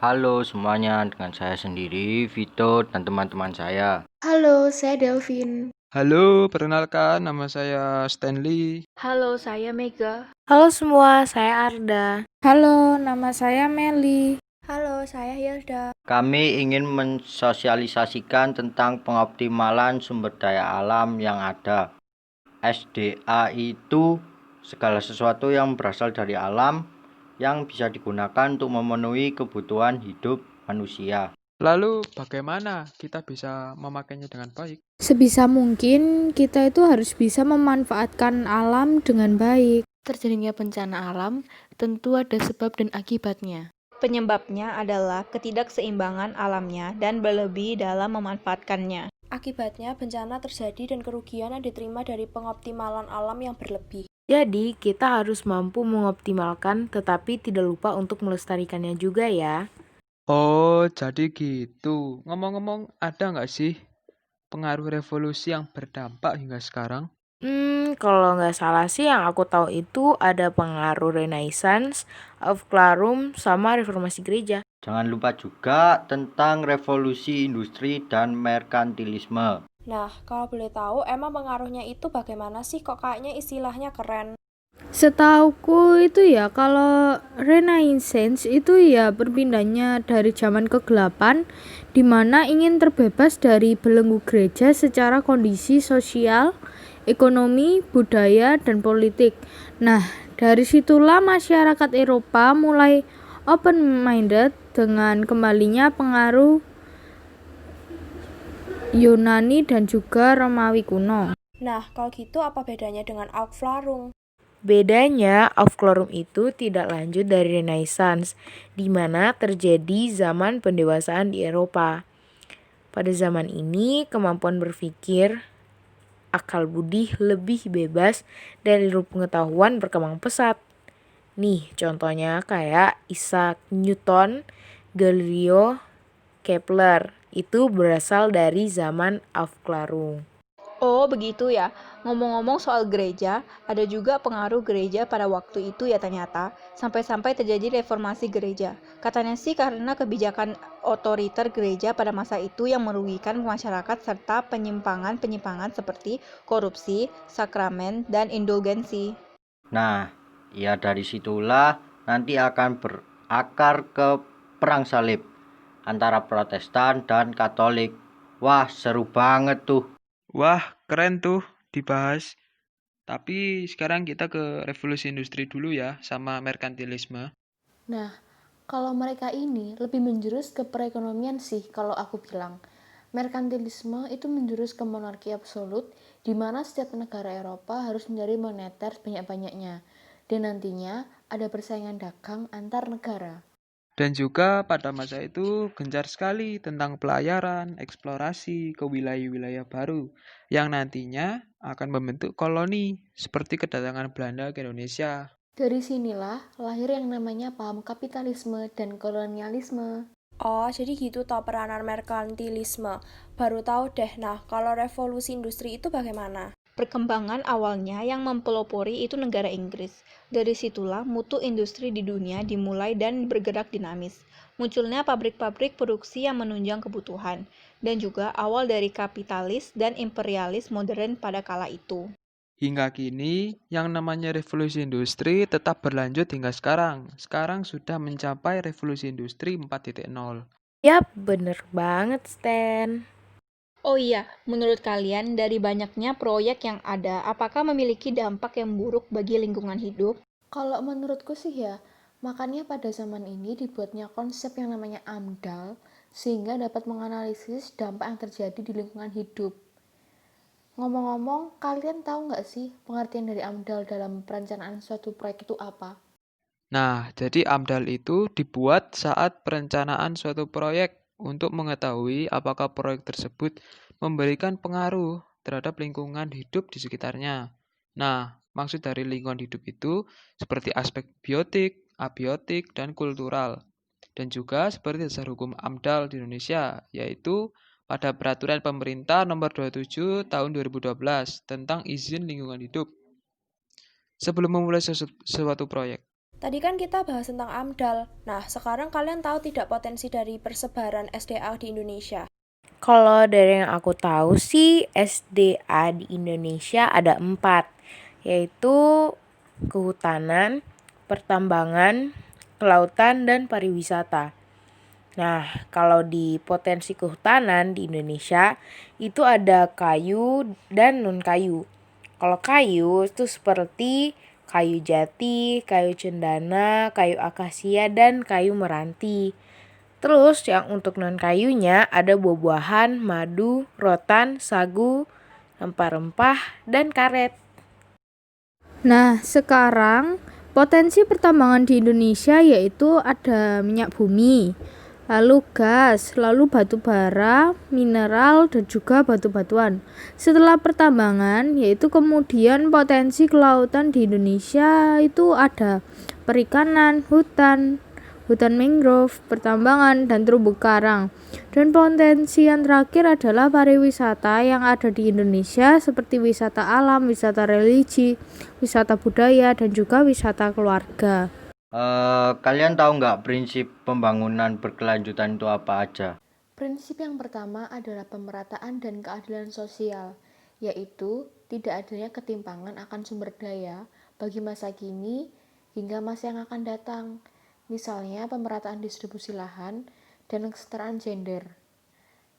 Halo semuanya, dengan saya sendiri, Vito, dan teman-teman saya. Halo, saya Delvin. Halo, perkenalkan nama saya Stanley. Halo, saya Mega. Halo semua, saya Arda. Halo, nama saya Meli. Halo, saya Hilda. Kami ingin mensosialisasikan tentang pengoptimalan sumber daya alam yang ada. SDA itu segala sesuatu yang berasal dari alam yang bisa digunakan untuk memenuhi kebutuhan hidup manusia. Lalu bagaimana kita bisa memakainya dengan baik? Sebisa mungkin kita itu harus bisa memanfaatkan alam dengan baik. Terjadinya bencana alam tentu ada sebab dan akibatnya. Penyebabnya adalah ketidakseimbangan alamnya dan berlebih dalam memanfaatkannya. Akibatnya, bencana terjadi dan kerugian yang diterima dari pengoptimalan alam yang berlebih. Jadi, kita harus mampu mengoptimalkan tetapi tidak lupa untuk melestarikannya juga ya. Oh, jadi gitu. Ngomong-ngomong, ada nggak sih pengaruh revolusi yang berdampak hingga sekarang? Kalau nggak salah sih yang aku tahu itu ada pengaruh Renaissance, Aufklärung, sama reformasi gereja. Jangan lupa juga tentang revolusi industri dan merkantilisme. Nah, kalau boleh tahu, emang pengaruhnya itu bagaimana sih? Kok kayaknya istilahnya keren? Setauku itu ya, kalau Renaissance itu ya perpindahnya dari zaman kegelapan, di mana ingin terbebas dari belenggu gereja secara kondisi sosial, ekonomi, budaya, dan politik. Nah, dari situlah masyarakat Eropa mulai open-minded dengan kembalinya pengaruh Yunani dan juga Romawi kuno. Nah, kalau gitu apa bedanya dengan Aufklärung? Bedanya, Aufklärung itu tidak lanjut dari Renaissance, di mana terjadi zaman pendewasaan di Eropa. Pada zaman ini, kemampuan berpikir, akal budi lebih bebas dan ilmu pengetahuan berkembang pesat. Nih, contohnya kayak Isaac Newton, Galileo, Kepler. Itu berasal dari zaman Aufklärung. Oh, begitu ya. Ngomong-ngomong soal gereja, ada juga pengaruh gereja pada waktu itu ya ternyata, sampai-sampai terjadi reformasi gereja. Katanya sih karena kebijakan otoriter gereja pada masa itu yang merugikan masyarakat serta penyimpangan-penyimpangan seperti korupsi, sakramen, dan indulgensi. Nah, ya dari situlah nanti akan berakar ke perang salib antara Protestan dan Katolik. Wah, seru banget tuh. Wah, keren tuh dibahas. Tapi sekarang kita ke revolusi industri dulu ya, sama merkantilisme. Nah, kalau mereka ini lebih menjurus ke perekonomian sih kalau aku bilang. Merkantilisme itu menjurus ke monarki absolut, di mana setiap negara Eropa harus menjadi moneter sebanyak-banyaknya. Dan nantinya ada persaingan dagang antar negara. Dan juga pada masa itu gencar sekali tentang pelayaran, eksplorasi ke wilayah-wilayah baru yang nantinya akan membentuk koloni seperti kedatangan Belanda ke Indonesia. Dari sinilah lahir yang namanya paham kapitalisme dan kolonialisme. Oh, jadi gitu toh peranan merkantilisme. Baru tahu deh. Nah, kalau revolusi industri itu bagaimana? Perkembangan awalnya yang mempelopori itu negara Inggris. Dari situlah mutu industri di dunia dimulai dan bergerak dinamis. Munculnya pabrik-pabrik produksi yang menunjang kebutuhan, dan juga awal dari kapitalis dan imperialis modern pada kala itu. Hingga kini, yang namanya revolusi industri tetap berlanjut hingga sekarang. Sekarang sudah mencapai revolusi industri 4.0. Yap, bener banget Stan. Oh iya, menurut kalian dari banyaknya proyek yang ada, apakah memiliki dampak yang buruk bagi lingkungan hidup? Kalau menurutku sih ya, makanya pada zaman ini dibuatnya konsep yang namanya AMDAL, sehingga dapat menganalisis dampak yang terjadi di lingkungan hidup. Ngomong-ngomong, kalian tahu nggak sih pengertian dari AMDAL dalam perencanaan suatu proyek itu apa? Nah, jadi AMDAL itu dibuat saat perencanaan suatu proyek untuk mengetahui apakah proyek tersebut memberikan pengaruh terhadap lingkungan hidup di sekitarnya. Nah, maksud dari lingkungan hidup itu seperti aspek biotik, abiotik, dan kultural. Dan juga seperti dasar hukum AMDAL di Indonesia, yaitu pada Peraturan Pemerintah Nomor 27 Tahun 2012 tentang izin lingkungan hidup sebelum memulai suatu proyek. Tadi kan kita bahas tentang AMDAL. Nah, sekarang kalian tahu tidak potensi dari persebaran SDA di Indonesia? Kalau dari yang aku tahu sih SDA di Indonesia ada 4, yaitu kehutanan, pertambangan, kelautan, dan pariwisata. Nah, kalau di potensi kehutanan di Indonesia itu ada kayu dan non-kayu. Kalau kayu itu seperti kayu jati, kayu cendana, kayu akasia, dan kayu meranti. Terus yang untuk non-kayunya ada buah-buahan, madu, rotan, sagu, rempah-rempah, dan karet. Nah, sekarang potensi pertambangan di Indonesia yaitu ada minyak bumi, lalu gas, lalu batu bara, mineral, dan juga batu-batuan. Setelah pertambangan, yaitu kemudian potensi kelautan di Indonesia itu ada perikanan, hutan mangrove, pertambangan, dan terumbu karang. Dan potensi yang terakhir adalah pariwisata yang ada di Indonesia seperti wisata alam, wisata religi, wisata budaya, dan juga wisata keluarga. Kalian tahu nggak prinsip pembangunan berkelanjutan itu apa aja? Prinsip yang pertama adalah pemerataan dan keadilan sosial, yaitu tidak adanya ketimpangan akan sumber daya bagi masa kini hingga masa yang akan datang. Misalnya pemerataan distribusi lahan dan kesetaraan gender.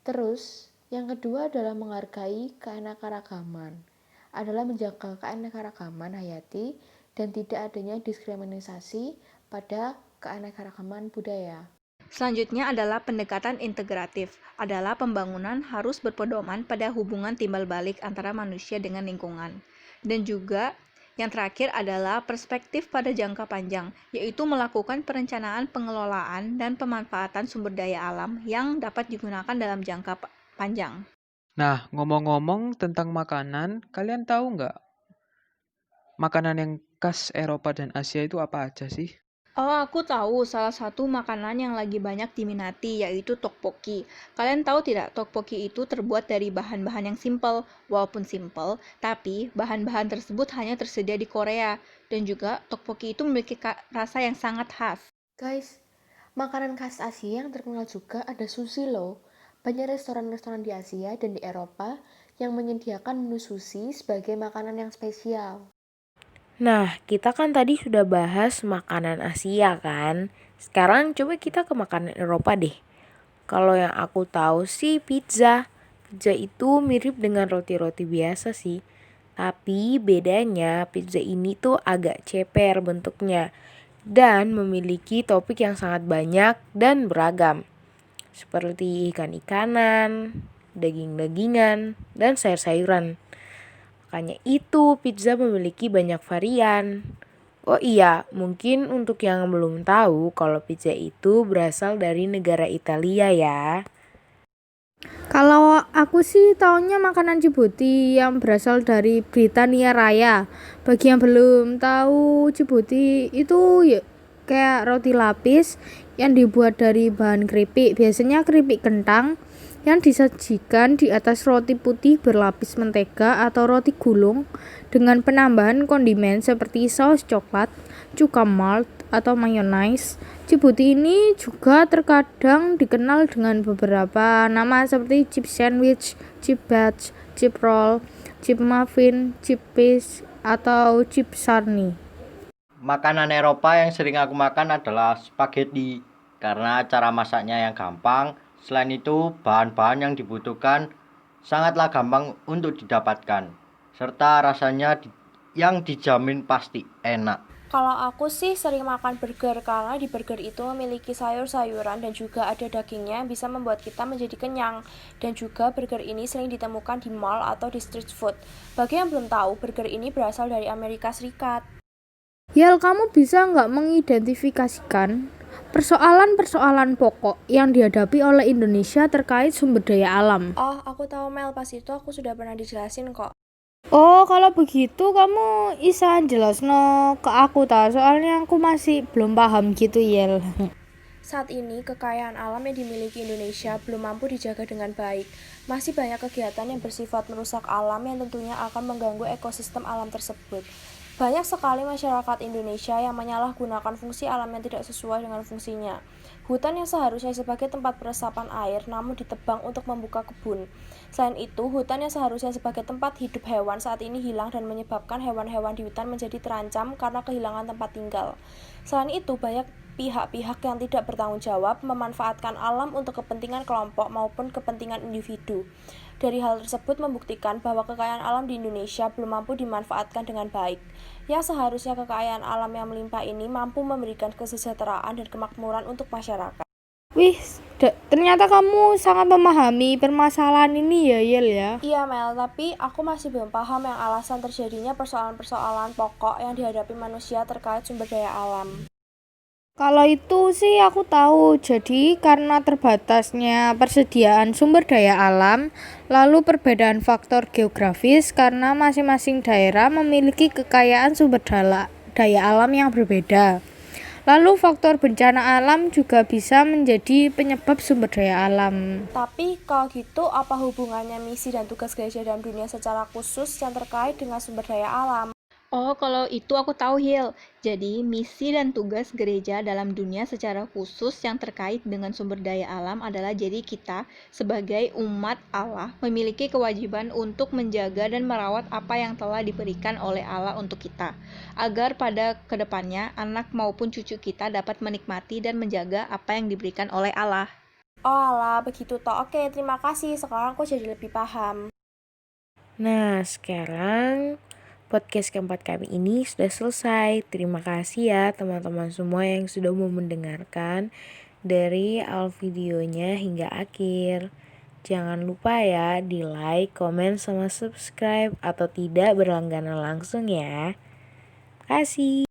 Terus, yang kedua adalah menghargai keanekaragaman, adalah menjaga keanekaragaman hayati dan tidak adanya diskriminasi pada keanekaragaman budaya. Selanjutnya adalah pendekatan integratif, adalah pembangunan harus berpedoman pada hubungan timbal balik antara manusia dengan lingkungan. Dan juga yang terakhir adalah perspektif pada jangka panjang, yaitu melakukan perencanaan pengelolaan dan pemanfaatan sumber daya alam yang dapat digunakan dalam jangka panjang. Nah, ngomong-ngomong tentang makanan, kalian tahu nggak makanan yang khas Eropa dan Asia itu apa aja sih? Oh, aku tahu salah satu makanan yang lagi banyak diminati yaitu tteokbokki. Kalian tahu tidak, tteokbokki itu terbuat dari bahan-bahan yang simpel. Walaupun simpel, tapi bahan-bahan tersebut hanya tersedia di Korea. Dan juga tteokbokki itu memiliki rasa yang sangat khas. Guys, makanan khas Asia yang terkenal juga ada sushi loh. Banyak restoran-restoran di Asia dan di Eropa yang menyediakan menu sushi sebagai makanan yang spesial. Nah, kita kan tadi sudah bahas makanan Asia kan. Sekarang coba kita ke makanan Eropa deh. Kalau yang aku tahu sih pizza. Pizza itu mirip dengan roti-roti biasa sih. Tapi bedanya pizza ini tuh agak ceper bentuknya. Dan memiliki topik yang sangat banyak dan beragam. Seperti ikan-ikanan, daging-dagingan, dan sayur-sayuran. Makanya itu pizza memiliki banyak varian. Oh iya, mungkin untuk yang belum tahu kalau pizza itu berasal dari negara Italia ya. Kalau aku sih taunya makanan Djibouti yang berasal dari Britania Raya. Bagi yang belum tahu, Djibouti itu ya kayak roti lapis yang dibuat dari bahan keripik. Biasanya keripik kentang yang disajikan di atas roti putih berlapis mentega atau roti gulung dengan penambahan kondimen seperti saus coklat, cuka malt, atau mayonnaise. Djibouti ini juga terkadang dikenal dengan beberapa nama seperti chip sandwich, chip batch, chip roll, chip muffin, chip fish, atau chip sarni. Makanan Eropa yang sering aku makan adalah spaghetti karena cara masaknya yang gampang. Selain itu, bahan-bahan yang dibutuhkan sangatlah gampang untuk didapatkan, serta rasanya yang dijamin pasti enak. Kalau aku sih sering makan burger karena di burger itu memiliki sayur-sayuran dan juga ada dagingnya yang bisa membuat kita menjadi kenyang. Dan juga burger ini sering ditemukan di mall atau di street food. Bagi yang belum tahu, burger ini berasal dari Amerika Serikat. Yel, kamu bisa nggak mengidentifikasikan persoalan-persoalan pokok yang dihadapi oleh Indonesia terkait sumber daya alam? Oh, aku tahu Mel, pas itu aku sudah pernah dijelasin kok. Oh, kalau begitu kamu bisa jelasno ke aku ta, soalnya aku masih belum paham gitu, Yel. Saat ini, kekayaan alam yang dimiliki Indonesia belum mampu dijaga dengan baik. Masih banyak kegiatan yang bersifat merusak alam yang tentunya akan mengganggu ekosistem alam tersebut. Banyak sekali masyarakat Indonesia yang menyalahgunakan fungsi alam yang tidak sesuai dengan fungsinya. Hutan yang seharusnya sebagai tempat peresapan air namun ditebang untuk membuka kebun. Selain itu, hutan yang seharusnya sebagai tempat hidup hewan saat ini hilang dan menyebabkan hewan-hewan di hutan menjadi terancam karena kehilangan tempat tinggal. Selain itu, banyak pihak-pihak yang tidak bertanggung jawab memanfaatkan alam untuk kepentingan kelompok maupun kepentingan individu. Dari hal tersebut membuktikan bahwa kekayaan alam di Indonesia belum mampu dimanfaatkan dengan baik. Yang seharusnya kekayaan alam yang melimpah ini mampu memberikan kesejahteraan dan kemakmuran untuk masyarakat. Wih, ternyata kamu sangat memahami permasalahan ini ya, Yel ya. Iya Mel, tapi aku masih belum paham yang alasan terjadinya persoalan-persoalan pokok yang dihadapi manusia terkait sumber daya alam. Kalau itu sih aku tahu, jadi karena terbatasnya persediaan sumber daya alam, lalu perbedaan faktor geografis karena masing-masing daerah memiliki kekayaan sumber daya alam yang berbeda. Lalu faktor bencana alam juga bisa menjadi penyebab sumber daya alam. Tapi kalau gitu apa hubungannya misi dan tugas gereja dalam dunia secara khusus yang terkait dengan sumber daya alam? Oh, kalau itu aku tahu, Hil. Jadi, misi dan tugas gereja dalam dunia secara khusus yang terkait dengan sumber daya alam adalah jadi kita sebagai umat Allah memiliki kewajiban untuk menjaga dan merawat apa yang telah diberikan oleh Allah untuk kita, agar pada kedepannya anak maupun cucu kita dapat menikmati dan menjaga apa yang diberikan oleh Allah. Oh alah, begitu toh. Oke, terima kasih. Sekarang aku jadi lebih paham. Nah, sekarang podcast keempat kami ini sudah selesai. Terima kasih ya teman-teman semua yang sudah mau mendengarkan dari awal videonya hingga akhir. Jangan lupa ya di like, komen, sama subscribe atau tidak berlangganan langsung ya. Terima kasih.